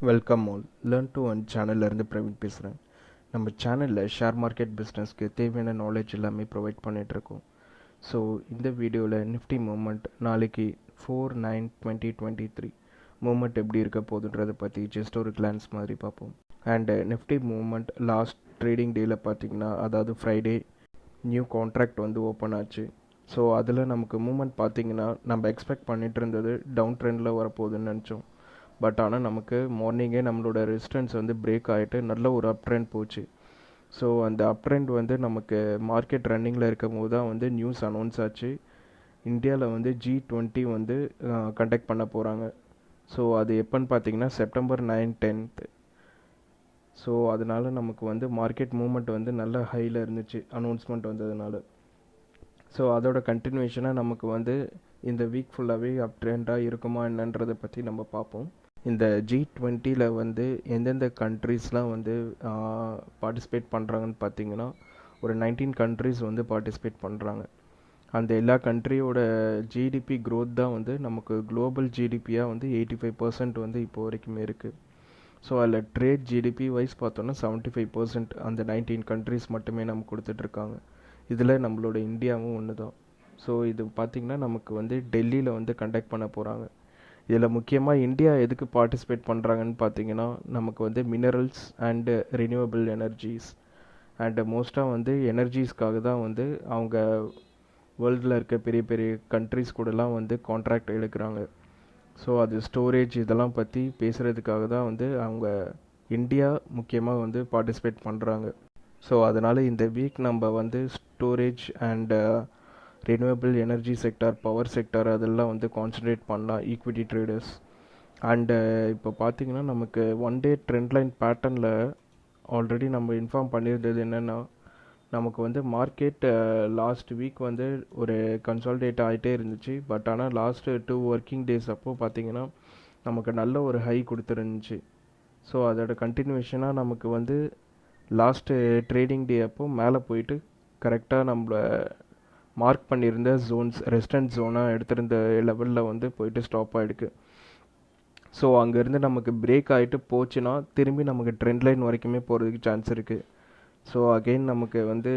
Welcome all learn to one சேனல்ல இருந்து பிரவீன் பேசுகிறேன். நம்ம சேனலில் ஷேர் மார்க்கெட் பிஸ்னஸ்க்கு தேவையான நாலேஜ் எல்லாமே ப்ரொவைட் பண்ணிகிட்ருக்கோம். ஸோ இந்த வீடியோவில் நிஃப்டி மூமெண்ட் நாளைக்கு 4/9/2023 மூமெண்ட் எப்படி இருக்க போகுதுன்றதை பற்றி ஜஸ்ட் ஒரு கிளான்ஸ் மாதிரி பார்ப்போம். And Nifty movement last trading டேயில் பார்த்தீங்கன்னா, அதாவது ஃப்ரைடே நியூ கான்ட்ராக்ட் வந்து ஓப்பன் ஆச்சு. ஸோ அதில் நமக்கு மூமெண்ட் பார்த்தீங்கன்னா நம்ம எக்ஸ்பெக்ட் பண்ணிகிட்டு இருந்தது டவுன் ட்ரெண்டில் வரப்போகுதுன்னு நினச்சோம். பட் ஆனால் நமக்கு மார்னிங்கே நம்மளோட ரெசிஸ்டன்ஸ் வந்து பிரேக் ஆகிட்டு நல்ல ஒரு அப் ட்ரெண்ட் போச்சு. ஸோ அந்த அப் ட்ரெண்ட் வந்து நமக்கு மார்க்கெட் ரன்னிங்கில் இருக்கும் போது தான் வந்து நியூஸ் அனௌன்ஸ் ஆச்சு. இந்தியாவில் வந்து G20 வந்து கண்டக்ட் பண்ண போகிறாங்க. ஸோ அது எப்போன்னு பார்த்தீங்கன்னா செப்டம்பர் 9-10. ஸோ அதனால் நமக்கு வந்து மார்க்கெட் மூவ்மெண்ட் வந்து நல்ல ஹையில் இருந்துச்சு அனௌன்ஸ்மெண்ட் வந்ததுனால. ஸோ அதோட கண்டினியூஷனாக நமக்கு வந்து இந்த வீக் ஃபுல்லாகவே அப் ட்ரெண்டாக இருக்குமா என்னன்றதை பற்றி நம்ம பார்ப்போம். இந்த G20 வந்து எந்தெந்த கண்ட்ரீஸ்லாம் வந்து பார்ட்டிசிபேட் பண்ணுறாங்கன்னு பார்த்தீங்கன்னா, ஒரு 19 கண்ட்ரீஸ் வந்து பார்ட்டிசிபேட் பண்ணுறாங்க. அந்த எல்லா கண்ட்ரியோட ஜிடிபி க்ரோத் தான் வந்து நமக்கு குளோபல் ஜிடிபியாக வந்து 85% வந்து இப்போ வரைக்குமே இருக்குது. ஸோ அதில் ட்ரேட் ஜிடிபி வைஸ் பார்த்தோன்னா 75% அந்த 19 கண்ட்ரீஸ் மட்டுமே நமக்கு கொடுத்துட்ருக்காங்க. இதில் நம்மளோட இந்தியாவும் ஒன்று தான். ஸோ இது பார்த்திங்கன்னா நமக்கு வந்து டெல்லியில் வந்து கண்டக்ட் பண்ண போகிறாங்க. இதில் முக்கியமாக இந்தியா எதுக்கு பார்ட்டிசிபேட் பண்ணுறாங்கன்னு பார்த்தீங்கன்னா, நமக்கு வந்து minerals and renewable energies and மோஸ்ட்டாக வந்து எனர்ஜிஸ்க்காக தான் வந்து அவங்க வேர்ல்டில் இருக்க பெரிய பெரிய கண்ட்ரிஸ் கூடலாம் வந்து கான்ட்ராக்ட் எடுக்கிறாங்க. ஸோ அது ஸ்டோரேஜ் இதெல்லாம் பற்றி பேசுகிறதுக்காக தான் வந்து அவங்க இந்தியா முக்கியமாக வந்து பார்ட்டிசிபேட் பண்ணுறாங்க. ஸோ அதனால் இந்த வீக் நம்ம வந்து storage and renewable energy sector, power sector அதெல்லாம் வந்து கான்சன்ட்ரேட் பண்ணலாம் ஈக்விட்டி ட்ரேடர்ஸ். அண்டு இப்போ பார்த்திங்கன்னா நமக்கு ஒன் டே ட்ரெண்ட் லைன் பேட்டர்னில் ஆல்ரெடி நம்ம இன்ஃபார்ம் பண்ணியிருந்தது என்னென்னா, நமக்கு வந்து மார்க்கெட் லாஸ்ட் வீக் வந்து ஒரு கன்சால்டேட் ஆகிட்டே இருந்துச்சு. பட் ஆனால் லாஸ்ட்டு 2 ஒர்க்கிங் டேஸ் அப்போது பார்த்திங்கன்னா நமக்கு நல்ல ஒரு ஹை கொடுத்துருந்துச்சு. ஸோ அதோட கண்டினியூஷனாக நமக்கு வந்து லாஸ்ட்டு ட்ரேடிங் டே அப்போது மேலே போயிட்டு கரெக்டாக நம்மள மார்க் பண்ணியிருந்த ஜோன்ஸ், ரெசிஸ்டன்ஸ் ஜோனாக எடுத்திருந்த லெவலில் வந்து போயிட்டு ஸ்டாப் ஆகிடுக்கு. ஸோ அங்கேருந்து நமக்கு பிரேக் ஆகிட்டு போச்சுன்னா திரும்பி நமக்கு ட்ரெண்ட் லைன் வரைக்குமே போகிறதுக்கு சான்ஸ் இருக்குது. ஸோ அகெயின் நமக்கு வந்து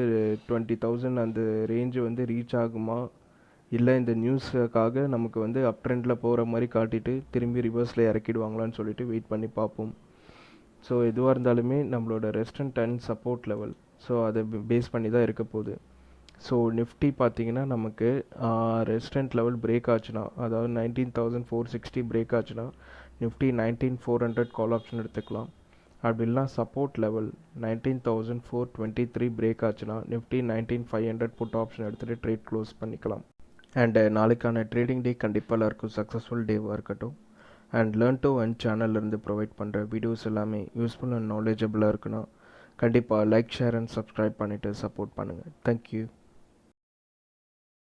20,000 அந்த ரேஞ்சு வந்து ரீச் ஆகுமா, இல்லை இந்த நியூஸுக்காக நமக்கு வந்து அப் ட்ரெண்டில் போகிற மாதிரி காட்டிட்டு திரும்பி ரிவர்ஸில் இறக்கிடுவாங்களான்னு சொல்லிட்டு வெயிட் பண்ணி பார்ப்போம். ஸோ எதுவாக இருந்தாலுமே நம்மளோட resistant and support level, so அதை பேஸ் பண்ணி தான் இருக்க போகுது. ஸோ நிஃப்டி பார்த்திங்கன்னா நமக்கு ரெசிஸ்டன்ட் லெவல் பிரேக் ஆச்சுன்னா, அதாவது 19,460 பிரேக் ஆச்சுன்னா நிஃப்டி 19,400 கால் ஆப்ஷன் எடுத்துக்கலாம். அப்படி இல்லைனா சப்போர்ட் லெவல் 19,423 பிரேக் ஆச்சுன்னா நிஃப்டி 19,500 புட் ஆப்ஷன் எடுத்துகிட்டு ட்ரேட் க்ளோஸ் பண்ணிக்கலாம். அண்டு நாளைக்கான ட்ரேடிங் டே கண்டிப்பாக எல்லாருக்கும் சக்ஸஸ்ஃபுல் டேவாக இருக்கட்டும். அண்ட் லேர்ன் டு ஒன் சேனல்லேருந்து ப்ரொவைட் பண்ணுற வீடியோஸ் எல்லாமே யூஸ்ஃபுல் அண்ட் நாலேஜபிளாக இருக்குன்னா கண்டிப்பாக லைக், ஷேர் அண்ட் சப்ஸ்கிரைப் பண்ணிவிட்டு சப்போர்ட் பண்ணுங்கள். தேங்க்யூ.